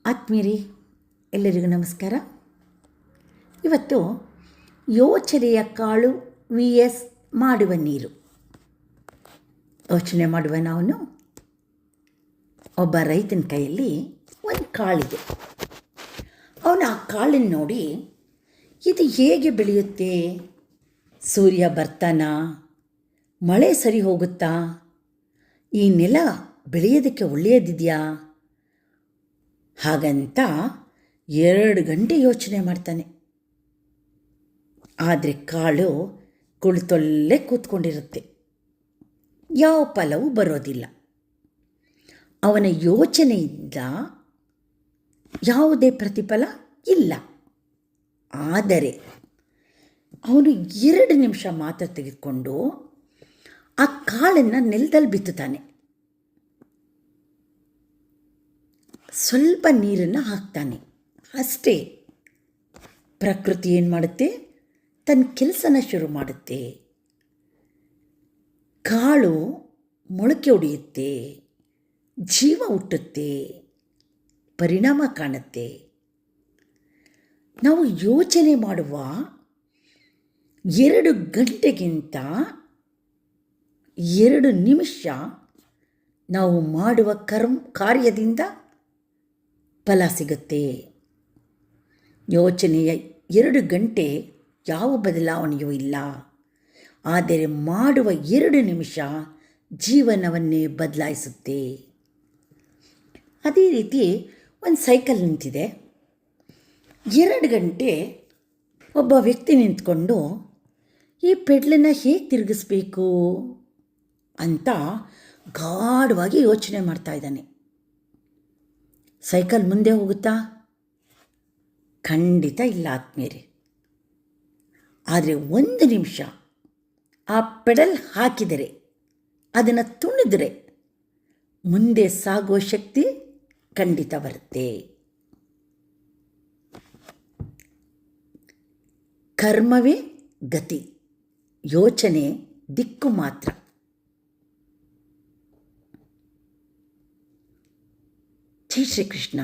ಆತ್ಮೀಯರೇ, ಎಲ್ಲರಿಗೂ ನಮಸ್ಕಾರ. ಇವತ್ತು ಯೋಚನೆಯ ಕಾಳು vs ಮಾಡುವ ನೀರು. ಯೋಚನೆ ಮಾಡುವ ನಾವು ಒಬ್ಬ ರೈತನ ಕೈಯಲ್ಲಿ ಒಂದು ಕಾಳಿದೆ. ಅವನು ಆ ಕಾಳನ್ನು ನೋಡಿ, ಇದು ಹೇಗೆ ಬೆಳೆಯುತ್ತೆ? ಸೂರ್ಯ ಬರ್ತಾನಾ? ಮಳೆ ಸರಿ ಹೋಗುತ್ತಾ? ಈ ನೆಲ ಬೆಳೆಯೋದಕ್ಕೆ ಒಳ್ಳೆಯದಿದೆಯಾ? ಹಾಗಂತ 2 ಗಂಟೆ ಯೋಚನೆ ಮಾಡ್ತಾನೆ. ಆದರೆ ಕಾಳು ಕುಳಿತೊಲ್ಲೇ ಕೂತ್ಕೊಂಡಿರುತ್ತೆ. ಯಾವ ಫಲವೂ ಬರೋದಿಲ್ಲ. ಅವನ ಯೋಚನೆಯಿಂದ ಯಾವುದೇ ಪ್ರತಿಫಲ ಇಲ್ಲ. ಆದರೆ ಅವನು 2 ನಿಮಿಷ ಮಾತ್ರ ತೆಗೆದುಕೊಂಡು ಆ ಕಾಳನ್ನು ನೆಲದಲ್ಲಿ ಬಿತ್ತುತ್ತಾನೆ. ಸ್ವಲ್ಪ ನೀರನ್ನು ಹಾಕ್ತಾನೆ, ಅಷ್ಟೇ. ಪ್ರಕೃತಿ ಏನು ಮಾಡುತ್ತೆ? ತನ್ನ ಕೆಲಸನ ಶುರು ಮಾಡುತ್ತೆ. ಕಾಳು ಮೊಳಕೆ ಹೊಡೆಯುತ್ತೆ, ಜೀವ ಹುಟ್ಟುತ್ತೆ, ಪರಿಣಾಮ ಕಾಣುತ್ತೆ. ನಾವು ಯೋಚನೆ ಮಾಡುವ 2 ಗಂಟೆಗಿಂತ 2 ನಿಮಿಷ ನಾವು ಮಾಡುವ ಕಾರ್ಯದಿಂದ ಫಲ ಸಿಗುತ್ತೆ. ಯೋಚನೆಯ 2 ಗಂಟೆ ಯಾವ ಬದಲಾವಣೆಯೂ ಇಲ್ಲ. ಆದರೆ ಮಾಡುವ 2 ನಿಮಿಷ ಜೀವನವನ್ನೇ ಬದಲಾಯಿಸುತ್ತೆ. ಅದೇ ರೀತಿ ಒಂದು ಸೈಕಲ್ ನಿಂತಿದೆ. 2 ಗಂಟೆ ಒಬ್ಬ ವ್ಯಕ್ತಿ ನಿಂತ್ಕೊಂಡು ಈ ಪೆಡ್ಲನ್ನು ಹೇಗೆ ತಿರುಗಿಸ್ಬೇಕು ಅಂತ ಗಾಢವಾಗಿ ಯೋಚನೆ ಮಾಡ್ತಾ ಇದ್ದಾನೆ. ಸೈಕಲ್ ಮುಂದೆ ಹೋಗುತ್ತಾ? ಖಂಡಿತ ಇಲ್ಲ ಆತ್ಮೀಯರೇ. ಆದರೆ 1 ನಿಮಿಷ ಆ ಪೆಡಲ್ ಹಾಕಿದರೆ, ಅದನ್ನು ತುಣಿದರೆ ಮುಂದೆ ಸಾಗುವ ಶಕ್ತಿ ಖಂಡಿತ ಬರುತ್ತೆ. ಕರ್ಮವೇ ಗತಿ, ಯೋಚನೆ ದಿಕ್ಕು ಮಾತ್ರ. ಜೈ ಶ್ರೀಕೃಷ್ಣ.